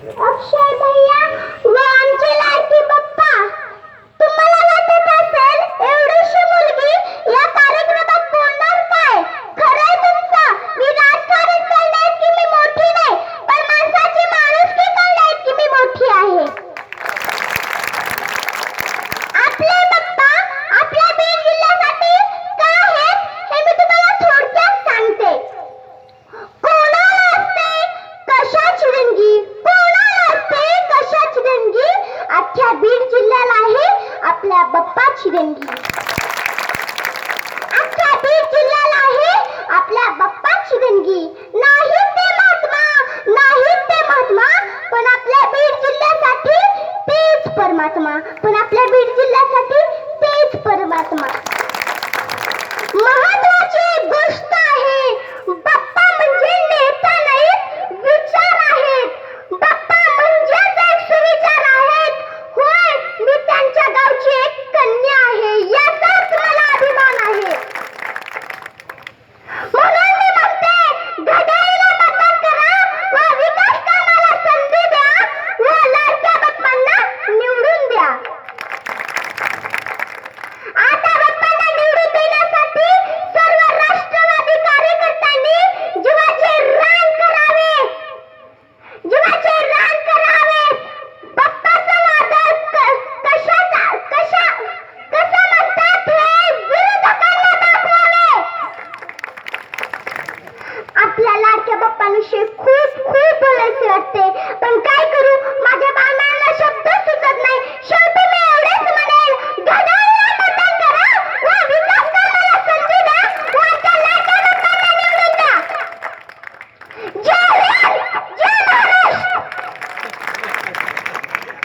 अक्षय भैया व आमचे लाडके पप्पा, तुम्हाला वाटत असेल एवढीशी मुलगी या कार्यक्रमात बोलणार काय? खरंय तुमचं, मी राजकारण करण्यात की मी मोठी नाही, पण माणसाची माणुसकी करण्यात की मी मोठी आहे. आपले पप्पा आपल्या बीड जिल्ह्यासाठी का आहेत हे मी तुम्हाला थोडक्यात सांगते. कोणाला असते कशाची देणगी, कोणाला असते कशाची देणगी, अख्ख्या बीड जिल्ह्याला आहे आपल्या बाप्पाची देणगी.